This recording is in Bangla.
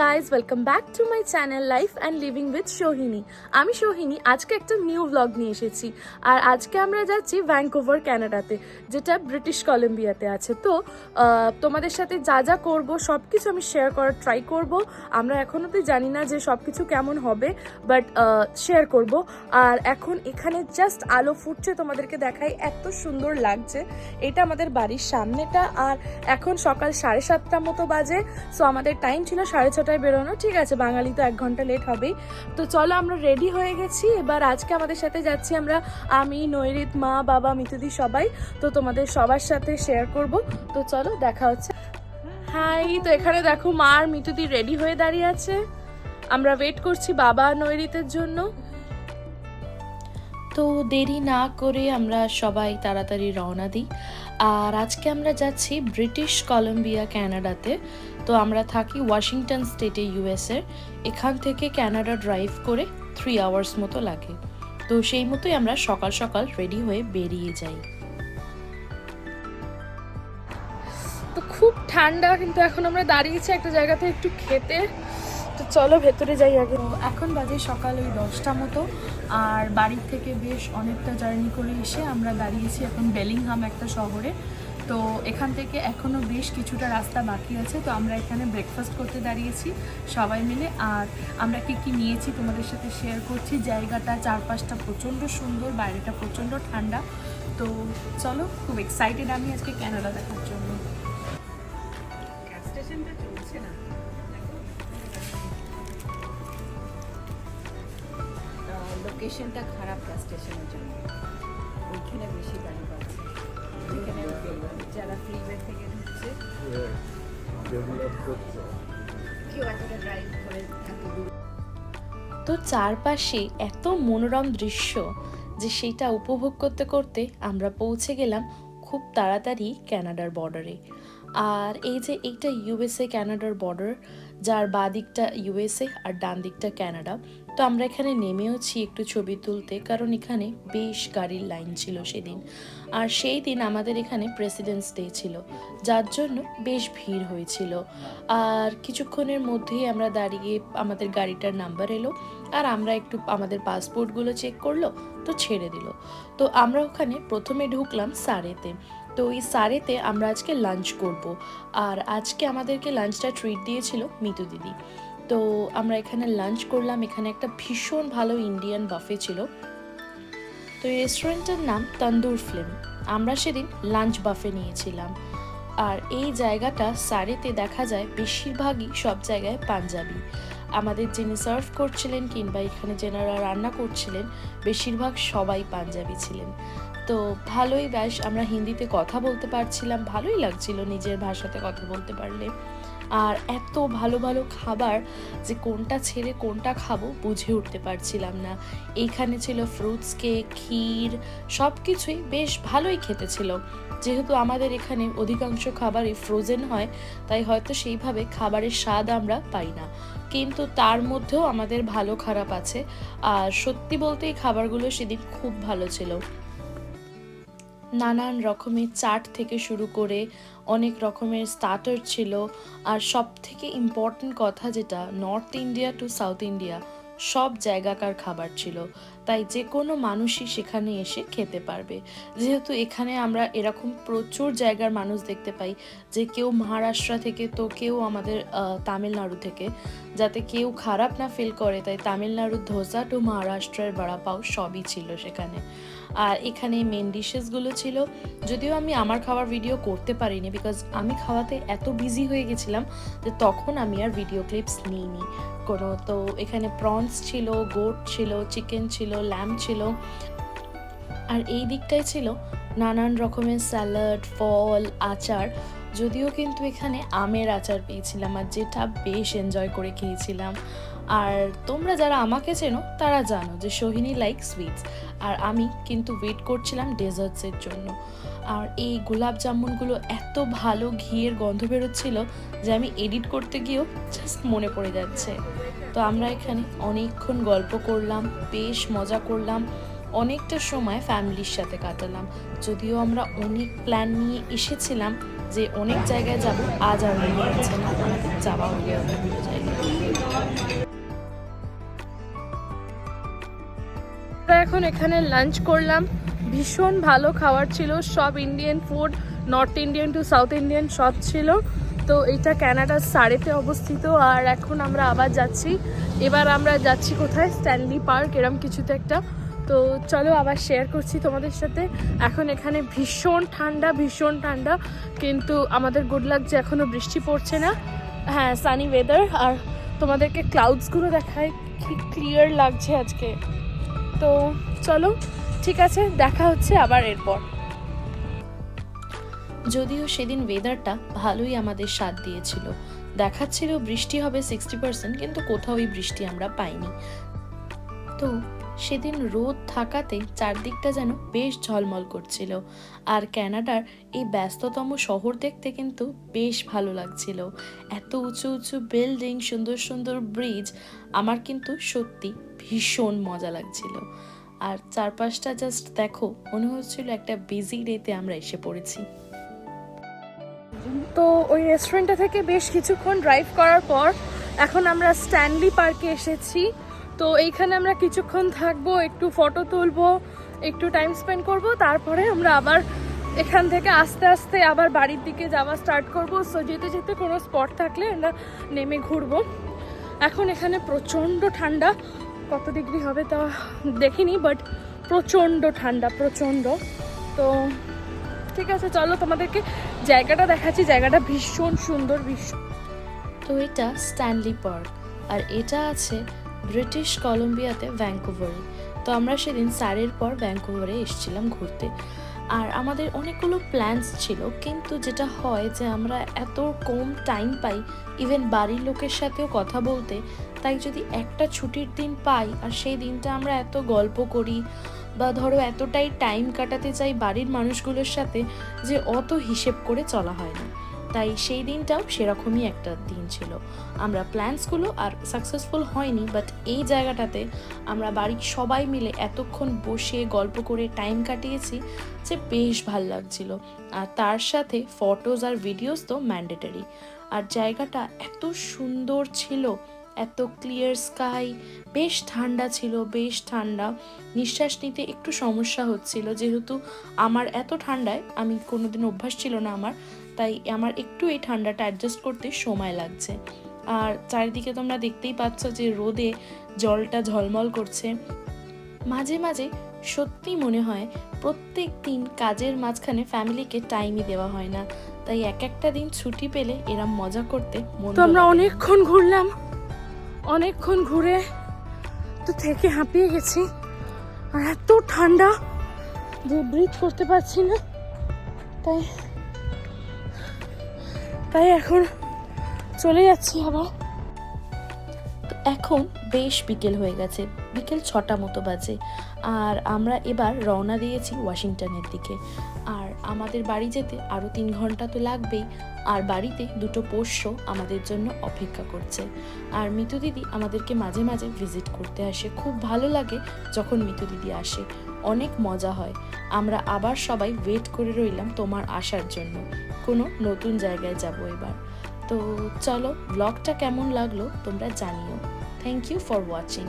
Guys, welcome back to my channel life and living with Sohini. আমি সোহিনী আজকে একটা নিউ ব্লগ নিয়ে এসেছি। আর আজকে আমরা যাচ্ছি ভ্যাঙ্কুভার, কানাডাতে, যেটা ব্রিটিশ কলম্বিয়াতে আছে। তো তোমাদের সাথে যা যা করবো সব কিছু আমি শেয়ার করার ট্রাই করব। আমরা এখনও তো জানি না যে সব কিছু কেমন হবে, বাট শেয়ার করব। আর এখন এখানে জাস্ট আলো ফুটছে, তোমাদেরকে দেখাই, এত সুন্দর লাগছে। এটা আমাদের বাড়ির সামনেটা। আর এখন সকাল 7:30 মতো বাজে। সো আমাদের টাইম ছিল 6:30টায় বেরোনো। ঠিক আছে, বাঙালি তো 1 ঘন্টা লেট হবেই। তো চলো, আমরা রেডি হয়ে গেছি। এবার আজকে আমাদের সাথে যাচ্ছি আমরা, আমি, নৈরিত, মা, বাবা, মিতুদি, সবাই। তো তোমাদের সবার সাথে শেয়ার করব। তো চলো, দেখা হচ্ছে। হাই, তো এখানে দেখো মা আর মিতুদি রেডি হয়ে দাঁড়িয়ে আছে। আমরা ওয়েট করছি বাবা নৈরিতের জন্য। তো দেরি না করে আমরা সবাই তাড়াতাড়ি রওনা দিই। আর আজকে আমরা যাচ্ছি ব্রিটিশ কলম্বিয়া, কানাডাতে। তো আমরা থাকি ওয়াশিংটন স্টেটে, ইউএসএর। এখান থেকে কানাডা ড্রাইভ করে 3 আওয়ার্স মতো লাগে। তো সেই মতোই আমরা সকাল সকাল রেডি হয়ে বেরিয়ে যাই। তো খুব ঠান্ডা, কিন্তু এখন আমরা দাঁড়িয়েছি একটা জায়গাতে একটু খেতে। তো চলো ভেতরে যাই আগে। এখন বাজে সকাল ওই 10টা মতো। আর বাড়ির থেকে বেশ অনেকটা জার্নি করে এসে আমরা দাঁড়িয়েছি এখন বেলিংহাম একটা শহরে। তো এখান থেকে এখনও বেশ কিছুটা রাস্তা বাকি আছে। তো আমরা এখানে ব্রেকফাস্ট করতে দাঁড়িয়েছি সবাই মিলে। আর আমরা কি কি নিয়েছি তোমাদের সাথে শেয়ার করছি। জায়গাটা চারপাশটা প্রচণ্ড সুন্দর, বাইরেটা প্রচণ্ড ঠান্ডা। তো চলো, খুব এক্সাইটেড আমি আজকে কানাডা দেখার জন্য। লোকেশনটা খারাপ গ্যাস স্টেশনের জন্য, ওইখানে বেশি গাড়ি পাচ্ছে। এখানে যারা ফ্রিওয়ে থেকে ঢুকছে কেউ এতটা ড্রাইভ করে এত দূর। তো চারপাশে এত মনোরম দৃশ্য যে সেটা উপভোগ করতে করতে আমরা পৌঁছে গেলাম খুব তাড়াতাড়ি কানাডার বর্ডারে। আর এই যে এইটা ইউএসএ কানাডার বর্ডার, যার বাঁ দিকটা ইউএসএ আর ডান দিকটা কানাডা। তো আমরা এখানে নেমেওছি একটু ছবি তুলতে, কারণ এখানে বেশ গাড়ির লাইন ছিল সেদিন। আর সেই দিন আমাদের এখানে প্রেসিডেন্টস ডে ছিল, যার জন্য বেশ ভিড় হয়েছিল। আর কিছুক্ষণের মধ্যেই আমরা দাঁড়িয়ে, আমাদের গাড়িটার নাম্বার এলো। আর আমরা একটু আমাদের পাসপোর্টগুলো চেক করলো, তো ছেড়ে দিল। তো আমরা ওখানে প্রথমে ঢুকলাম সারেতে। তো ওই সারেতে আমরা আজকে লাঞ্চ করব। আর আজকে আমাদেরকে লাঞ্চটা ট্রিট দিয়েছিল মিতু দিদি। তো আমরা এখানে লাঞ্চ করলাম। এখানে একটা ভীষণ ভালো ইন্ডিয়ান বাফে ছিল। তো এই রেস্টুরেন্টের নাম তন্দুর ফ্লেম। আমরা সেদিন লাঞ্চ বাফে নিয়েছিলাম। আর এই জায়গাটা সারেতে দেখা যায় বেশিরভাগই সব জায়গায় পাঞ্জাবি। আমাদের যিনি সার্ভ করছিলেন কিংবা এখানে যেনারা রান্না করছিলেন, বেশিরভাগ সবাই পাঞ্জাবি ছিলেন। তো ভালোই, বেশ আমরা হিন্দিতে কথা বলতে পারছিলাম, ভালোই লাগছিল নিজের ভাষাতে কথা বলতে পারলে। আর এত ভালো ভালো খাবার যে কোনটা ছেড়ে কোনটা খাবো বুঝে উঠতে পারছিলাম না। এইখানে ছিল ফ্রুটস কেক, ক্ষীর, সব কিছুই বেশ ভালোই খেতে ছিল। যেহেতু আমাদের এখানে অধিকাংশ খাবারই ফ্রোজেন হয়, তাই হয়তো সেইভাবে খাবারের স্বাদ আমরা পাই না। কিন্তু তার মধ্যেও আমাদের ভালো খারাপ আছে। আর সত্যি বলতে এই খাবারগুলো সেদিন খুব ভালো ছিল। নানান রকমের চাট থেকে শুরু করে অনেক রকমের স্টার্টার ছিল। আর সব থেকে ইম্পর্টেন্ট কথা যেটা, north India to south India সব জায়গাকার খাবার ছিল। তাই যে কোনো মানুষই সেখানে এসে খেতে পারবে। যেহেতু এখানে আমরা এরকম প্রচুর জায়গার মানুষ দেখতে পাই, যে কেউ মহারাষ্ট্র থেকে, তো কেউ আমাদের তামিলনাড়ু থেকে, যাতে কেউ খারাপ না ফিল করে। তাই তামিলনাড়ুর ধোসা টু মহারাষ্ট্রের বড়া পাও সবই ছিল সেখানে। আর এখানে মেন ডিশেসগুলো ছিল। যদিও আমি আমার খাওয়ার ভিডিও করতে পারিনি, বিকজ আমি খাওয়াতে এত বিজি হয়ে গেছিলাম যে তখন আমি আর ভিডিও ক্লিপস নিইনি কোনো। তো এখানে প্রনস ছিল, গোট ছিল, চিকেন ছিল, ল্যাম্ব ছিল। আর এই দিকটায় ছিল নানান রকমের স্যালাড, ফল, আচার। যদিও কিন্তু এখানে আমের আচার পেয়েছিলাম, আর যেটা বেশ এনজয় করে খেয়েছিলাম। আর তোমরা যারা আমাকে চেনো তারা জানো যে সোহিনী লাইক সুইটস। আর আমি কিন্তু ওয়েট করছিলাম ডেজার্টসের জন্য। আর এই গোলাপ জামুনগুলো এত ভালো ঘিয়ের গন্ধ বেরোচ্ছিল যে আমি এডিট করতে গিয়েও জাস্ট মনে পড়ে যাচ্ছে। তো আমরা এখানে অনেকক্ষণ গল্প করলাম, বেশ মজা করলাম। অনেকটা সময় ফ্যামিলির সাথে কাটালাম। যদিও আমরা অনেক প্ল্যান নিয়ে এসেছিলাম যে অনেক জায়গায় যাব, আজ আর মনে হচ্ছে না আমাদের যাওয়া হয়ে অনেকগুলো জায়গায়। এখন এখানে লাঞ্চ করলাম, ভীষণ ভালো খাবার ছিল, সব Indian food, north Indian to south Indian সব ছিল। তো এটা কানাডার সারেতে অবস্থিত। আর এখন আমরা আবার যাচ্ছি, এবার আমরা যাচ্ছি কোথায়, স্ট্যানলি পার্ক এরম কিছুতে একটা। তো চলো আবার শেয়ার করছি তোমাদের সাথে। এখন এখানে ভীষণ ঠান্ডা, ভীষণ ঠান্ডা, কিন্তু আমাদের গুড লাক যে এখনও বৃষ্টি পড়ছে না। হ্যাঁ, সানি ওয়েদার। আর তোমাদেরকে ক্লাউডসগুলো দেখায়, কি ক্লিয়ার লাগছে আজকে। তো চলো, ঠিক আছে, দেখা হচ্ছে আবার এরপর। যদিও সেদিন ওয়েদারটা ভালোই আমাদের সাথ দিয়েছিল, দেখাচ্ছিল বৃষ্টি হবে 60%, কিন্তু কোথাওই বৃষ্টি আমরা পাইনি। তো সেদিন রোদ থাকাতে চারদিকটা যেন বেশ ঝলমল করছিল। আর কানাডার এই ব্যস্ততম শহর দেখতে কিন্তু বেশ ভালো লাগছিল। এত উঁচু উঁচু বিল্ডিং, সুন্দর সুন্দর ব্রিজ, আমার কিন্তু সত্যি ভীষণ মজা লাগছিল। আর চারপাশটা জাস্ট দেখো, মনে হচ্ছিল একটা বিজি ডেতে আমরা এসে পড়েছি। তো ওই রেস্টুরেন্টটা থেকে বেশ কিছুক্ষণ ড্রাইভ করার পর এখন আমরা স্ট্যানলি পার্কে এসেছি। তো এইখানে আমরা কিছুক্ষণ থাকবো, একটু ফটো তুলবো, একটু টাইম স্পেন্ড করব, তারপরে আমরা আবার এখান থেকে আস্তে আস্তে আবার বাড়ির দিকে যাওয়া স্টার্ট করবো। সো যেতে যেতে কোনো স্পট থাকলে আমরা নেমে ঘুরবো। এখন এখানে প্রচণ্ড ঠান্ডা, কত ডিগ্রি হবে তা দেখিনি, বাট প্রচণ্ড ঠান্ডা, প্রচণ্ড। তো ঠিক আছে, চলো তোমাদেরকে জায়গাটা দেখাচ্ছি, জায়গাটা ভীষণ সুন্দর, ভীষণ। তো এটা স্ট্যানলি পার্ক, আর এটা আছে ব্রিটিশ কলম্বিয়াতে, ভ্যাঙ্কুভারে। তো আমরা সেদিন স্যারের পর ভ্যাঙ্কুভারে এসেছিলাম ঘুরতে। আর আমাদের অনেকগুলো প্ল্যানস ছিল, কিন্তু যেটা হয় যে আমরা এত কম টাইম পাই ইভেন বাড়ির লোকের সাথেও কথা বলতে, তাই যদি একটা ছুটির দিন পাই আর সেই দিনটা আমরা এত গল্প করি বা ধরো এতটাই টাইম কাটাতে চাই বাড়ির মানুষগুলোর সাথে, যে অত হিসেব করে চলা হয় না। তাই সেই দিনটাও সেরকমই একটা দিন ছিল। আমরা প্ল্যানসগুলো আর সাকসেসফুল হয়নি, বাট এই জায়গাটাতে আমরা বাড়ির সবাই মিলে এতক্ষণ বসে গল্প করে টাইম কাটিয়েছি যে বেশ ভাল লাগছিল। আর তার সাথে ফটোজ আর ভিডিওস তো ম্যান্ডেটরি। আর জায়গাটা এত সুন্দর ছিল, এত ক্লিয়ার স্কাই, বেশ ঠান্ডা ছিল, বেশ ঠান্ডা। নিঃশ্বাস নিতে একটু সমস্যা হচ্ছিল, যেহেতু আমার এত ঠান্ডায় আমি কোনোদিন অভ্যাস ছিল না আমার, তাই আমার একটু এই ঠান্ডাটা অ্যাডজাস্ট করতে সময় লাগছে। আর চারিদিকে তোমরা দেখতেই পাচ্ছ যে রোদে জলটা ঝলমল করছে। মাঝে মাঝে সত্যি মনে হয় প্রত্যেক দিন কাজের মাঝখানে ফ্যামিলিকে টাইমই দেওয়া হয় না, তাই এক একটা দিন ছুটি পেলে এরম মজা করতে মন। তো আমরা অনেকক্ষণ ঘুরলাম, অনেকক্ষণ ঘুরে তো থেকে হাঁপিয়ে গেছি। আর এত ঠান্ডা যে ব্রিথ করতে পারছি না, তাই এখন চলে যাচ্ছি আবার। এখন বেশ বিকেল হয়ে গেছে, বিকেল 6টা মতো বাজে। আর আমরা এবার রওনা দিয়েছি ওয়াশিংটনের দিকে। আর আমাদের বাড়ি যেতে আরও 3 ঘন্টা তো লাগবেই। আর বাড়িতে 2টো পোষ্য আমাদের জন্য অপেক্ষা করছে। আর মিতু দিদি আমাদেরকে মাঝে মাঝে ভিজিট করতে আসে, খুব ভালো লাগে যখন মিতু দিদি আসে, অনেক মজা হয়। আমরা আবার সবাই ওয়েট করে রইলাম তোমার আসার জন্য, কোনো নতুন জায়গায় যাব এবার। তো চলো, ব্লগটা কেমন লাগলো তোমরা জানিও। Thank you for watching.